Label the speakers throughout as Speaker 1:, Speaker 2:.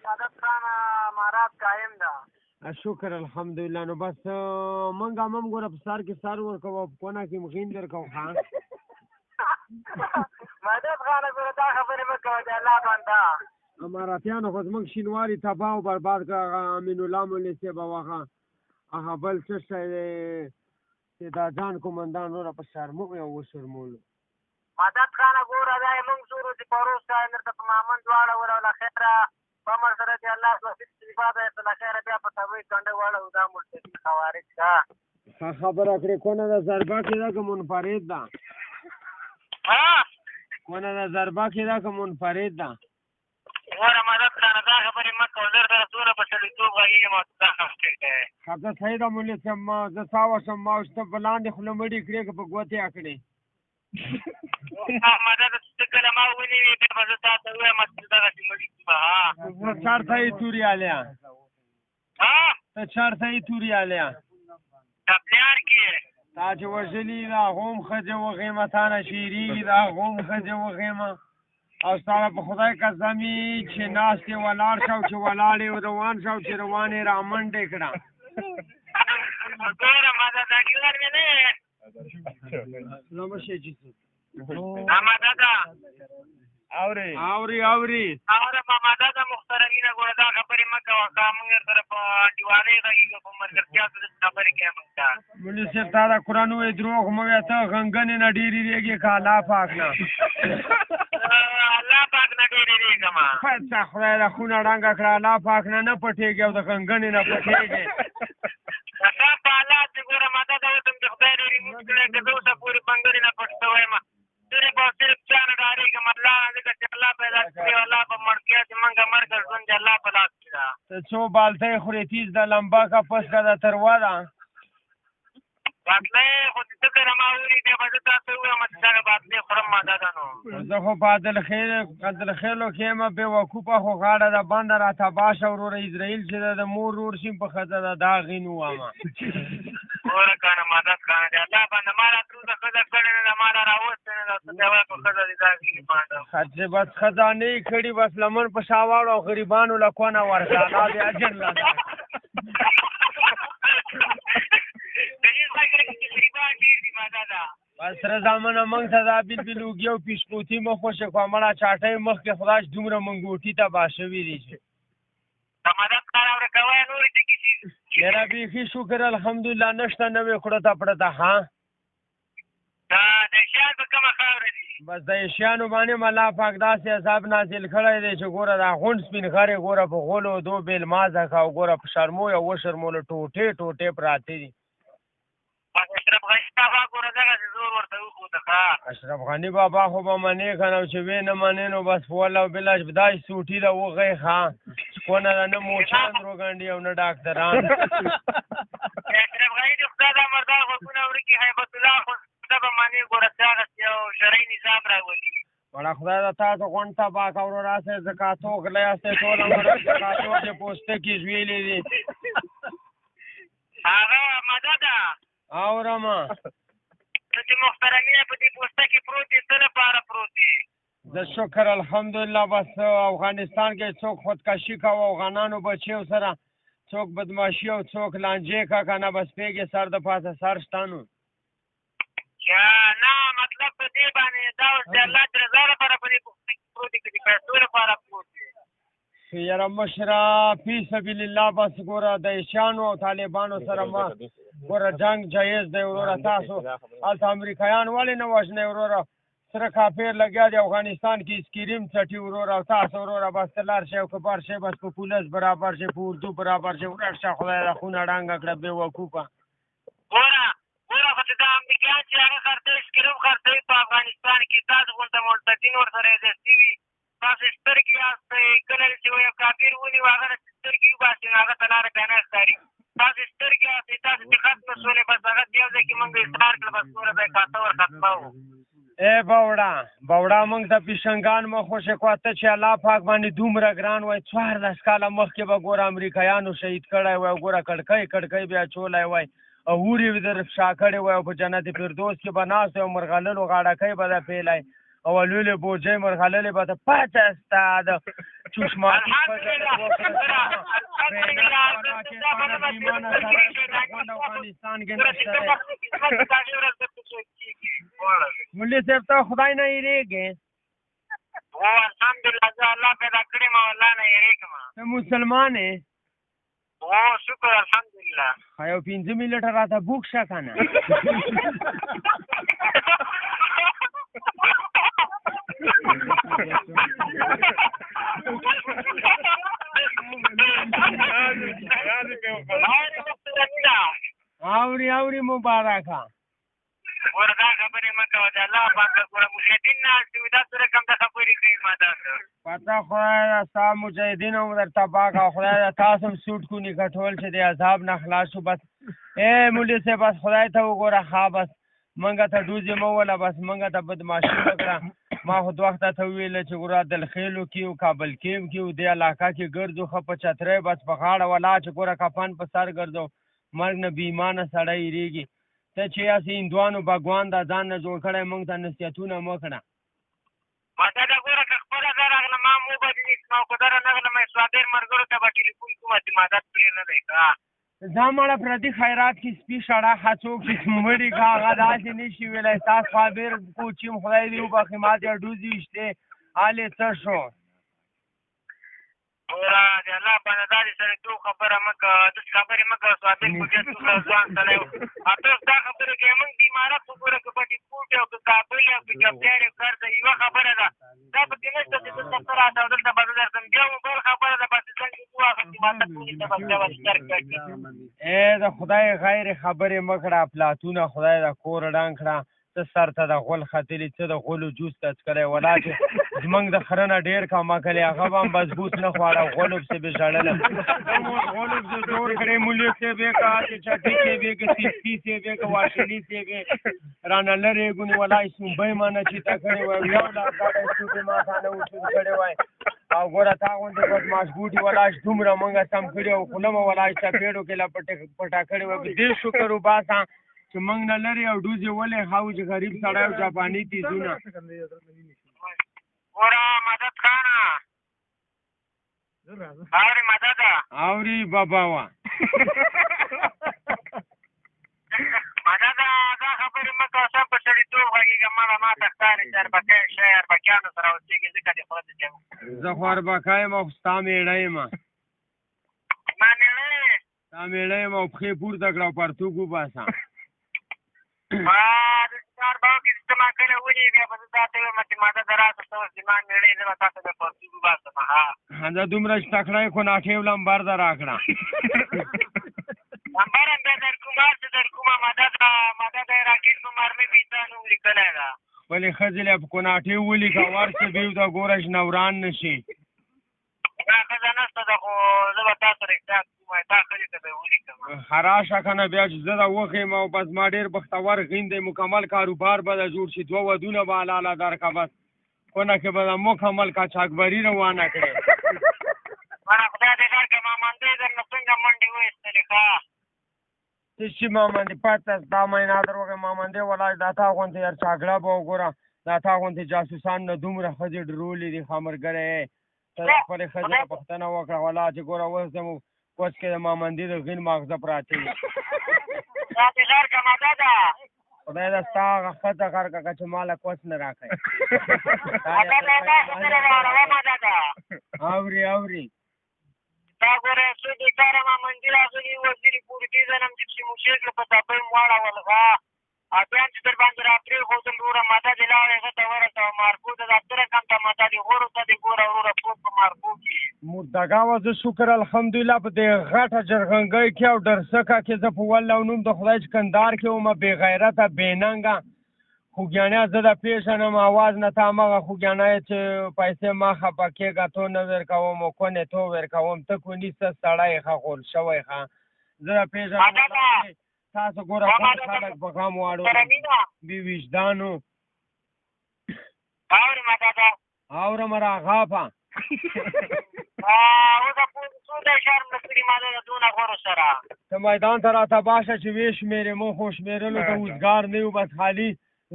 Speaker 1: سعادت خان امارات قایم ده.
Speaker 2: شکر الحمدلله. نو بس موږ هم ګوره په سر کې سر ورکوو په کونه کې مغین درکوو ښه
Speaker 1: مدد خانه ګوره دا خبرې مه کوه د الله بنده.
Speaker 2: اماراتیانو خو زموږ شینواري تباه او برباد کړه. هغه امین الله مولوي صاحب او هغه بل څه شی دی چې دا ځان کومندان نوره په شرمو یې وشرمولو.
Speaker 1: مدد خانه ګوره دا یې موږ زورو چې پروس صاحب درته په مامن دواړه له خیره په عمر سره چې الله توفیق استفاده یې له خیره بیا په تبوی کنډه واړو دا مرتدي خوارج ده.
Speaker 2: ښه خبره کړې. کونه د ضربه کې ده که منفرد ده؟ کونه د ضربه کې ده که منفرد ده؟
Speaker 1: ګوره مدد خانه دا خبرې مه کوه. زه سره څومره په سړیتوب غږېږم او دا خبرې کوې.
Speaker 2: ښه ته صحیح ده مولوي صاحب. زه ساه وشم ما چې ته په لاندې خوله مړې کړې که په ګوتې کړې
Speaker 1: مدد ته کله ما ونیوې بیا به زه تا ته ووایم چې دغسې مړي کړو.
Speaker 2: چېرته یې توریالیا؟ ته چېرته یې توریالیا؟
Speaker 1: ټپلیان کې
Speaker 2: تا چې وژلي د هغو هم ښځې وغېمه تا نه شېرېږي د هغو هم ښځې وغېمه او ستا په خدای قسم یې چې ناست یې ولاړ شه او چې ولاړ یې روان شه او چې روان یې رامنډې کړه.
Speaker 1: ګوره مدد اګیوار مې نه یې
Speaker 2: زه مشې چې
Speaker 1: مدده
Speaker 2: اورې
Speaker 1: اوره مدده محترمینه ګوره دا خبرې مه کوه. که موږ سره په انډیوالۍ غږېږو په ملګرتیا سره خبرې کوې موږ ته.
Speaker 2: مولوي صاحب تا د قرآن ووایي دروغ مه وایه. ته غنګنې نه ډېرې رېږې که الله پاک نه؟
Speaker 1: الله پاک نه ډېرې رېږم.
Speaker 2: څه خدای د خونه ړنګه کړه. الله پاک نه نه پټېږي او د غنګنې نه پټېږي.
Speaker 1: دا په الله چې ګوره مدده اوس هم د خدای نه ریموټ کړی که زه اوسه پورې بنګړې نه پټ شوی یم. صرف او صرف چا نه ډارېږم الله نه ځکه چې الله پیدا کړې او الله په مړتیا چې موږ مرګ ژوند د الله په لاس کې ده.
Speaker 2: ته څو بالتۍ خورې تیز ده لمبا که پسکه ده تروا ده؟
Speaker 1: باطلۍ خو چې ته کله ما ووایي بیا به زه تا ته ووایم چې دغه باطلۍ خورم مدده نو.
Speaker 2: زه خو په عدلخیلو کې یم بې وقوفه خو غاړه ده بنده را تباه شه وروره. اسرائیل چې ده د مور رور شي په ښځه ده دا غین ووامه.
Speaker 1: ګوره کنه مدد کنه د الله بنده ما را تر اوسه ښځه کړې نه ده ما لا راوستې نه ده. ته بیا وایې په ښځه دې دا غینې بنده
Speaker 2: چې بس ښځه نه یې کړي بس لمن په شا واړو او غریبانو له کونه ورکړه. الله دې اجر لده. بس سره زامنه موږ ته دا بلبل اوږې او پیشپوتي مه خوښې کړه. مړه چاټۍ مخکې خدای چې دومره منګوټي تباه شوي دي چې
Speaker 1: مدد کار ورکوی نورې ټکي شي.
Speaker 2: یاره بیخي شکر الحمدلله نشته نوې خوړه ته پړه ها.
Speaker 1: دا د شیان په کومه خاوره دي؟
Speaker 2: بس د ایشیانو باندې الله پاک داسې عذاب نازل کړی دی چې ګوره دا غونډ سپین غرې ګوره په غولو دو بیل مازه که او ګوره په شرمو یا وشرمولو ټوټې پراته دي.
Speaker 1: اشرف غني بابا ګوره دغسې زور ورته وښوده ښه.
Speaker 2: اشرف غني بابا خو به منې که نه چې ویې نه منې نو بس په والله بله چې داسې سوټي ده وغی ښه کونه ده نه موچان روګنډي او نه ډاکټران.
Speaker 1: اشرف غني د خدای دا مردار غوږونه ورکي هیبت الله خو ته به منې ګوره دغسې یو شرعي نظام راولي.
Speaker 2: وړه خدای د تاسو غونډ تباه که ورور هسې زکاتو غلی هسې ټول عمر زکاتو چې پوستکي ژویلې دي.
Speaker 1: هغه مدده
Speaker 2: اورمه
Speaker 1: ته چې محترمینه په دې پوستکي پروت دي څه لپاره پروت دي؟
Speaker 2: زه شکر الحمدلله. بس افغانستان کې څوک خودکشي کوه افغانانو بچیو سره څوک بدماشي او څوک لانجې که که نه بس پېږې سر د پاسه سر شته نو.
Speaker 1: نه مطلب په دې باندې دا اوس د الله د رضا لپاره په دې پوستکي پروت دي که د پیسو لپاره پروت دي؟
Speaker 2: یاره مشره فی سبیل الله بس ګوره د ایشیانو او طالبانو سره ما ګوره جنګ جایز دی وروره. تاسو هلته امریکایان ولې نه وژنئ وروره؟ سره کافر لګیا دی افغانستان کې اسکریم څټي وروره او تاسو وروره بس ته لاړ شئ او که بار شئ بس په پولیس برابر شئ په اردو برابر شئ ورک شه خدای د خونه ړنګه کړه بې وقوفه.
Speaker 1: ګوره خو چې دا امریکایان چې هغه خرڅوي اسکریم خرڅوي په افغانستان کې تاسو غونته مرتدین ورسره اضافي وي. تاسو سترګې یاستئ کله چې یو کافر ونیو هغه نه سترګې وباسي نو هغه ته لاره بیا نه ښکاري. تاسو سترګې یاستئ تاسو چې ختمه شولې بس هغه یو ځای کې موږ اصرار کړه بس نوره به یې کاته ورختمه وو.
Speaker 2: ای بوړه موږ ته پیشنګان مه خوښې کړه. ته چې الله پاک باندې دومره ګران وای 14 کاله مخکې به ګوره امریکایانو شهید کړی وای او ګوره کړکۍ بیا چولی وای او وورې به در فشا کړې وای او په جنت فردوس کې به ناست وای او مرغلرو غاړکۍ به ده پیلی او لولې بوجۍ مرغللې به ته پته ستا د چشماتي افغانستان کې نشته دی مولي صاحب ته خدای نه یېرېږې
Speaker 1: الحمدلله زه الله پیدا کړی ما الله نه یېرېږم
Speaker 2: ته مسلمان یې
Speaker 1: شکر الحمدلله
Speaker 2: یو 5 منټه راته بوک شه که نه اوري مبارکه
Speaker 1: ور دا خبرې مه کوه د الله پاک ګوره مجاهدین ناست وي دا څه رقم د خبرې کوي ما دا
Speaker 2: پته خدای ده ستا مجاهدین هم درته پاکه خدای ده تاسو هم سوټ کوني کټول چې د عذاب نه خلاص شو بس مولي صاحب بس خدای ته وګوره ښه بس موږ ته ډوزې مه وله بس موږ ته بدماشي وکړه ما خو د وخته ته وویله چې ګوره دلخیلو کې و کابل کیم کې و دې علاقه کې ګرځو ښه په چترۍ بس په غاړه ولا چې ګوره کفن په سر ګرځو مرګ نه بې ایمانه سړی یېرېږي ته چې یاسې هندوانو بګوان دا ځان نه جوړ کړی موږ ته نصیحتونه مه کړه
Speaker 1: ما ته دا ګوره که خپله زه راغلم ما مو به نیسم او که ده رانغلم صابر ملګرو ته به ټلیفون کوم چې مدد پرې نه دی که
Speaker 2: ځه مړه پردي خیرات کې سپي شړه څوک چې مړي که هغه داسې نه شي ویلی ستا صابر کوچیم خدای دې وبخښي ما ته ډوزې ویشتې حالې څه شو
Speaker 1: ګوره د الله باندې داسې سړیتوب خبره مه کوه داسې خبرې مه کوه صابر خو ډېر څومره ځوان سړی و او ته اوس دا خبرې کوې موږ د امارت وګوره که بټي کوټ او که کابل او که جبدیار او کار ده یوه خبره ده دا پکې نشته چې دلته څه راته او دلته به زه درځم بیا مو بل خبره ده بس څنګه وواخلې ماته ټولې ته به بیا به ستر کړي
Speaker 2: د خدای غیر خبرې مه کړه پلاتونه خدای د کور ړنګ کړه څه سر ته د غول ختلي څه د غولو جوس تڅکلی ولا چې زمونږ د خره نه ډېر کمه کړې هغه به هم مضبوط نه خواړه غولو پسې به ژړله غولو پسې جوړ کړې مولي صاحب یې که چې چټي صاحب یې که سیسپي صاحب یې که واشلي صاحب یې رانه لرې ګونې ولا سومبۍ ما نه چېته کړې وای یو لاس ګاډی سوټې ما تا نه وچود کړې وای او ګوره تا غوندې بدماش بوټي ولاش دومره مونږه سم کړي او خوله مه ولاش چپېړو کې لا پټه کړې وای دې شکر وباسه چې موږ نه لرې او ډوزې ولې خاو چې غریب سړی او جاپاني تیزونه
Speaker 1: ګوره مدد خانه اورې مدده
Speaker 2: اوري بابا وه
Speaker 1: مدده دا خبرې مه کوه سم په سړیتوب غږېږه مړه ما ته ښکاري چې اربکی شی اربکیانو سره اوسېږي ځکه دې خوله دې
Speaker 2: زه خو اربکی یم او ستا میړه یم
Speaker 1: ما میړه یې
Speaker 2: ستا میړه یم او پښې پورته کړه او پرتوګ وباسه
Speaker 1: د سهار به وکړې چې ته ما کله ولې بیا به زه تا ته ویم چې ماده ده راسه ته اوس زما میړه یې زه به تا ته د پرتوګ وباسم
Speaker 2: زه دومره چې تکړه یې خو ناټې لمبر ده را کړه
Speaker 1: لمبر هم بیا در کوم هر څه در کومه مده د راکېټ په مرمۍ بې تا نوم لیکلی ده
Speaker 2: خپلې ښځې له په کوناټې ولیکه ورشه بیو ته ګوره چې نوران نه شي
Speaker 1: دا ښځه نشته ده خو زه به تا سره حساب کوم تا ښځې ته به یې ولیکم
Speaker 2: راشه که نه بیا چې زه د وښیم او بس ما ډېر بختور غین دی مکمل کاروبار به د جوړ شي 2 ودونه به حلاله درکړه بس خونه کې به د مکمل قاچاقبري روانه کړې
Speaker 1: مړه خدای دې درکړه مامندۍ در نه څنګه منډې وایستلې ښه
Speaker 2: څه شي مامندې پته دا مینا در وکړې مامندې ولاړ دا تا غوندې یار چاګړه به وګوره دا تا غوندې جاسوسان نه دومره ښځې ډرولې دي ښه ملګری ته د خپلې ښځې نه پوښتنه وکړه ولا چې ګوره اوس زموږ کوچ کې د مامندې د غین ماغزه پراته وي
Speaker 1: دا دې درکړه مدده
Speaker 2: خدای دا ستا هغه ښځه غرقه که چې ماله کوچ نه راکوي اوري
Speaker 1: دا ګوره څو بېکاره مامندي راغلي وزیري پورې دې ځنم چې موشې کړه په تپۍ م واړول ښه او بیا چې در باندې را پرېښودل وروره مده دې لاړې هغه ته ورسوه مارکو ته دا څه رقم ته مده دې غورو ته دې ګوره وروره پوه په مارکو کې
Speaker 2: مردګا وه زه شکر الحمدلله په دې غټه جرغنګۍ کې او ډرسکه کې زه په والله او نوم د خدای چې کندهار کې ومه بې غیرته بې ننګه خوږیانیا زه د پېژنم اواز نه تا همغه خوږیانی چې پیسې ما خفه کېږه تو نه ورکوم او کونې تو ورکوم ته کو نیسه سړی ښه غول شوی ښه زه د پېژنم تاسو ګوره ټول خلک په غم واړو بې وجدانو اورم راغاپه ته میدان ته راته باشه چې ویې شمېرې مو خو شمېرلو ته اوزګار نه یو بس خالي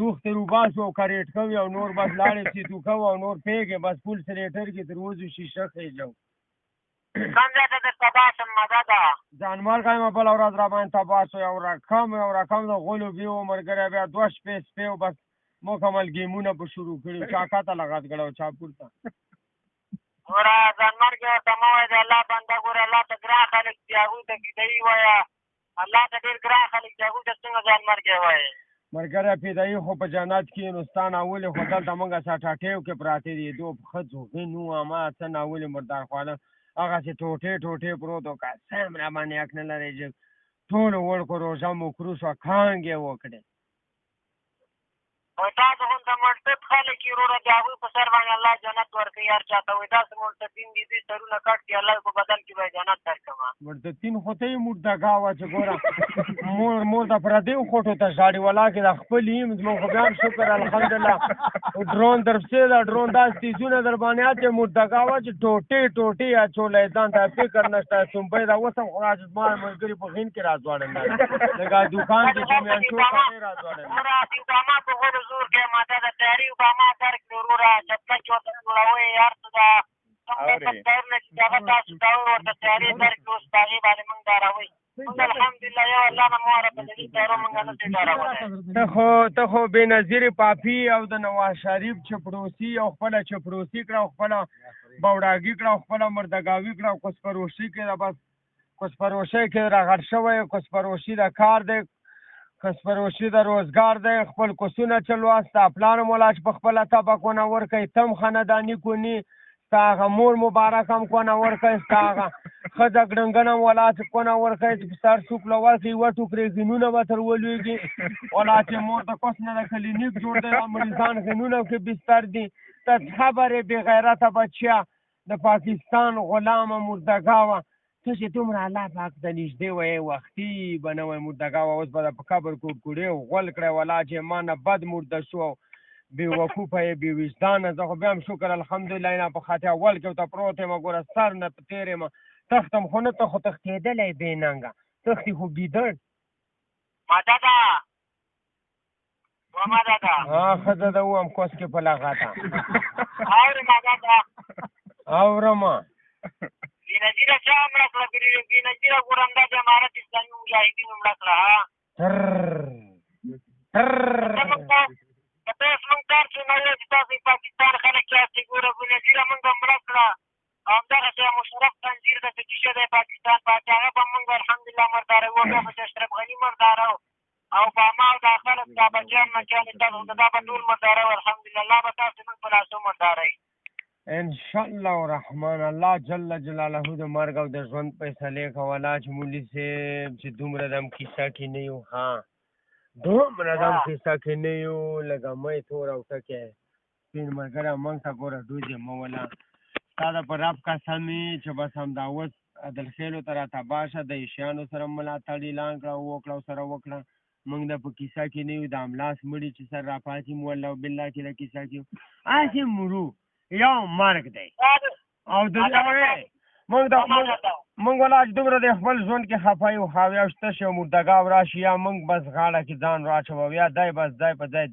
Speaker 2: روغ تر وباسو او کریټ کوي او نور بس لاړې سیتو کوو او نور پیږې بس فول سلیټر کې تر وځو شیشه خېجو
Speaker 1: کوم ځای ته درته باسم مدده
Speaker 2: ځانمال که یم بله ورځ را باندې تباه شو یو رقم د غولو بیو ملګری بیا 2 شپې سپې او بس مکمل ګیمونه په شروع کړي چا کاته لغت کړه او چا پورته
Speaker 1: ګوره ځانمال کې ورته مه وایه د الله بنده ګوره الله ته ګران خلک دي هغوی ته فدایي وایه الله ته ډېر ګران خلک دي هغوی ته څنګه ځانمال کې وایې
Speaker 2: ملګری فدایي خو په جنت کې نو ستا ناولې خو دلته موږ ساټاټیو کې پراته دي دو ښځو غنو اما څه ناولې مردار خوانه هغسې ټوټې پروت و قسم را باندې حق نه لرې چې ټولو وړکو روژه مو کړو شوه کانګې وکړې
Speaker 1: وایي تاسو غونته مړتد خلک یې وروره د هغوی په سر باندې الله جنت ورکوي هر چا ته وایي داسې مړتدین دي دوی سرونه کټ کړي الله په بدل کې به یې جنت درکړمه
Speaker 2: مړتدین خو ته یې مردګا وه چې ګوره مور د پردیو خوټو ته ژاړي ولاکې د خپل یم زموږ خو بیا هم شکر الحمدلله ډرون در پسې ده ډرون داسې تیزونه در باندې اچې مردګا وه چې ټوټې اچولی ځان ته فکر نشته سنبۍ را اوس هم خو زما ملګري په غین کې را ځوړنده لکه دوکان کې چې میانټو پسې را
Speaker 1: ځوړنده په غولو زور کې ماته د تیاري اوباما درکړي وروره چپلک چې ورته جوړوئ هر څه ده کوم کارونه چې هغه تاسو کوئ ورته تیاري درکړي اوس په هغې باندې مونږ ډاروئ مونږ الحمدلله یو الله نه مو رب العزت ډارو مونږ نه شئ ډارولی
Speaker 2: ته خو بېنظیرې پاپي او د نواز شریف چپړوسي او خپله چپړوسي کړه او خپله بوډاګي کړه او خپله مردګاوي کړه او کسپروشي کې ده بس کسپروشۍ کې راغټ شوی کسپروشي د کار دی کسپروشي د روزګار دی خپل کوسونه چلوا ستا پلان مولا چې په خپله تبه کونه ورکوي تم خانداني کوني ستا هغه مور مبارک هم کونه ورکوي ستا هغه ښځه ګړنګن هم ولا چې کونه ورکوي چې په سر سوکله ورکوي یوه ټوکرې غینونه به تر ولوېږي ولا چې مور د کوس نه د کلینیک جوړ دی مریضان غینونه کې بستر دي ته خبرې بې غیرته بچیا د پاکستان غلامه مردګا وه ته چې دومره الله پاک ته نږدې وایې وختي به نه وایې مردګا وه اوس به د په قبر کوډکوډې غول کړی ولا چې ما نه بد مرده شو او بې وقوفه یې بې وجدانه زه خو بیا هم شکر الحمدلله نه په خاطر اول کې ورته پروت یم ګوره سر نه په تېر یم تختم خو نه ته خو تښتېدلی بې ننګه تښتې خو ګیدړ
Speaker 1: مدده ومدده
Speaker 2: ښځه ده ووایم کوس کې په لغته
Speaker 1: اورې مدده
Speaker 2: اورمه
Speaker 1: بېنظیره چا مړه کړه بېنظیره ګوره همدا د امارت اسلامي مجاهدینو مړه کړه که ته اوس مونږ کار څه نه وایو چې تاسو پاکستان خلک یاستئ ګوره بېنظیره مونږ هم مړه کړه او همدغسې مشرف خنزیر د څه دی پاکستان پاچا هغه به مونږ الحمدلله مرداروو بیا به اشرف غني مردارو او باما او دا خلک دا بچیان مچیان تاسو دا به ټول مرداروو الحمدلله الله به تاسو مونږ په لاسو مرداروي
Speaker 2: انشاءالله الرحمن الله جل جلاله د مرګ او د ژوند فیصلې کوله چې مولي صاحب چې دومره دم کیسه کې نه یو دومره دم کیسه کې نه یو لکه مې تور او ټکی سپین ملګری موږ ته ګوره ډوزې مه وله ستا د په رب قسم چې بس همدا اوس عدلخیلو ته راتباه شه د ایشیانو سره ملاتړ اعلان کړه وکړه او سره وکړه موږ د په کیسه کې نه یو د املاس مړي چې سر راپاتې مو والله بالله چې د کیسه کې هسې مرو یو مرګ دی او د موږ ولا چې دومره د خپل ژوند کې خفه یو خاویا شته شي او مردګا راشي یا موږ بس غاړه کې ځان راچوو یا دی بس دی په ځای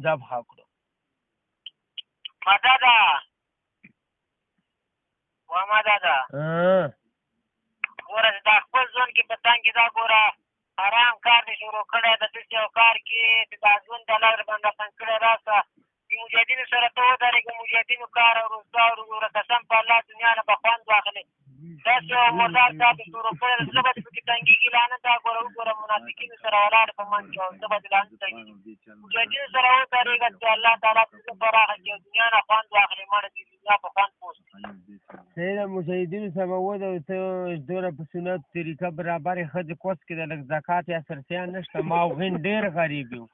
Speaker 2: ذبحه کړو
Speaker 1: مدده ومدده ګوره دا خپل ژوند کې په تنګ کې دا ګوره حرام کار دې شروع کړی د داسې یو کار کې چې دا ژوند د الله رباندې تنګ کړی راسه د مجاهدینو سره ته ودرېږه مجاهدینو کار او روزګار وګوره قسم په الله دنیا نه به خوند واخلې داسې یو مردار کار دې شروع کړی زه به دې پکې تنګېږي لعنه دا ګوره وګوره منافقینو سره ولاړ په منځ کې او زه به دې لعنه تنګېږي مجاهدینو سره ودرېږه چې الله تعالی دې زه پراخه کړي او دنیا نه خوند واخلې مړه دې دنیا په خوند پوه
Speaker 2: صحیح ده مجاهدینو سره به وده ته دومره په سنت طریقه برابرې ښځې کوس کې د لږ زکات یا سرسیان نشته ما او غین ډېر غریب یو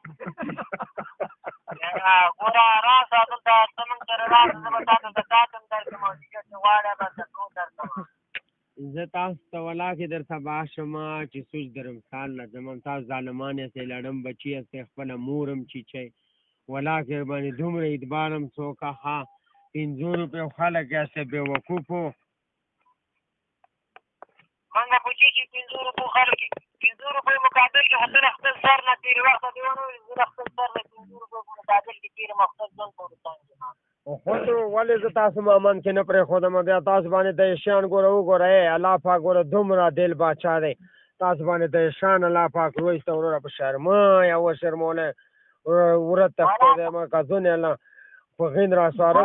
Speaker 1: ګوره راسه دلته ته موږ سره راسه زه به تا ته زکات هم درکړم او ټیکټ چې غواړې به درکړم
Speaker 2: زه تاسو ته ولاکې در تباه شمه چې سوچ درم سال نه زمم تاسو ظالمان یاستئ لړم بچي یاستئ خپله مورم چیچئ ولاکې باندې دومره اعتبار هم څوک ها 500 روپیو خلک یاستئ بې وقوفو
Speaker 1: موږ به پوچي چې 500 روپو خلک پنځه روپۍ مقابل کې خو ته خپل سر نه تېرې وخته دې ونه ویل زه خپل سر نه پنځه روپۍ په مقابل کې تېرې ما خپل ژوند پورې
Speaker 2: خود ولې زه تاسو مامن کې نه پرېښودم بیا تاسو باندې د شان ګوره وګوره الله پاک ګوره دومره دل باچا دی تاسو باندې د شان الله پاک رویسته وروره په شرما یا وشرمولی وره تښتېدی مه کزونه الله په غین را سواره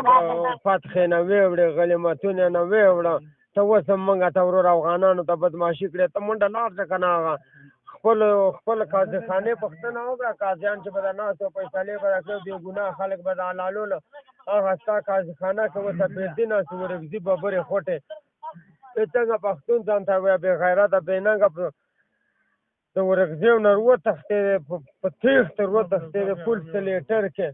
Speaker 2: فتحې نه ویوړې غنیمتونه نه ویوړه ته اوس هم موږ ته وروره افغانانو ته بدماشي کړې ته منډه لاړ شه که نه هغه خپل قاضیخانې پوښتنه وکړه قاضیان چې به د ناستو فیصلې به راکړي بېګناه خلک به د حلالولو هغه ستا قاضیخانه کې ورته بېدینه سو ورکزي ببرې خوټې ته څنګه پښتون ځان ته وایه بې غیرته بې ننګه د ورکزیو نه وتښتېدې په تېښته وتښتېدې پول سلیټر کې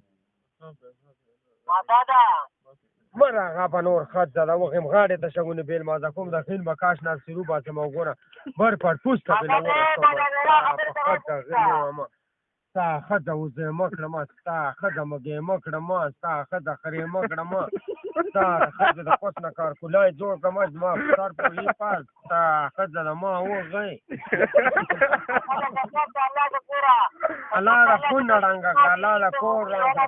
Speaker 2: مه راغه په نور خط زده وغیم غاړې ته شګونې بیل مازه کوم د خین به کاش ناصرو باسم او ګوره بر پټ پوسته بېله ستا ښځه وزېمه کړمه ستا ښځه مږېمه کړمه ستا ښځه خرېمه کړمه ستا د ښځې د قوس نه کارکولای جوړ کړمه زما په سر پوهې پاس ستا ښځه د ما وغی الله د خون نه ړنګه کړه الله د کور ړنګه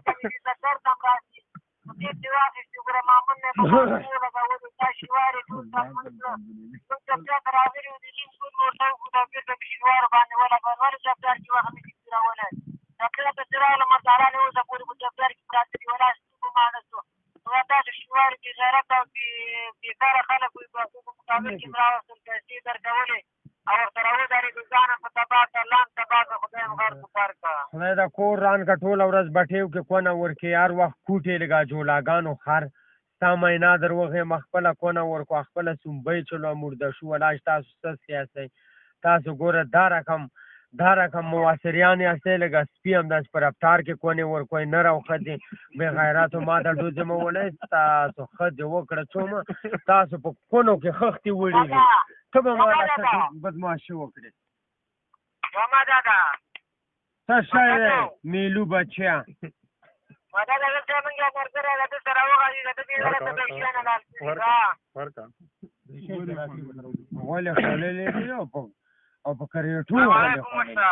Speaker 2: خدای د کور ران که ټوله ورځ بټیو کې کونه ورکې هر وخت کوټې لږه جولاګانو خر ستا مینا در وغېمه خپله کونه ورکړه خپله سومبۍ چلوه مرده شو ولاج تاسو څه سیاسئ تاسو ګوره دا رقم مواسریان یاستئ لږه سپي همداسې په رفتار کې کونې ورکوئ نر او ښځې بې غیراتو ما ته ډوزې مه ولئ تاسو ښځې وکړه څومره تاسو په کونو کې خښتې وړي دي ته به ما له څه بدماشي وکړې څه شی دی میلو بچیا ولې خوړلې دي او په کریټو ولې خوړلې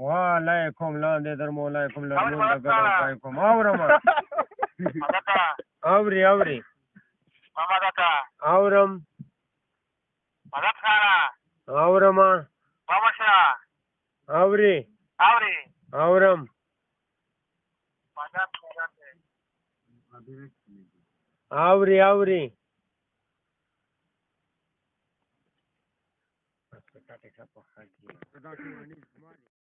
Speaker 2: وعلیکم لاندې در مولیکم لرمون د ګرم پایکم اورم اوري اورم اورم اوري اورم اوري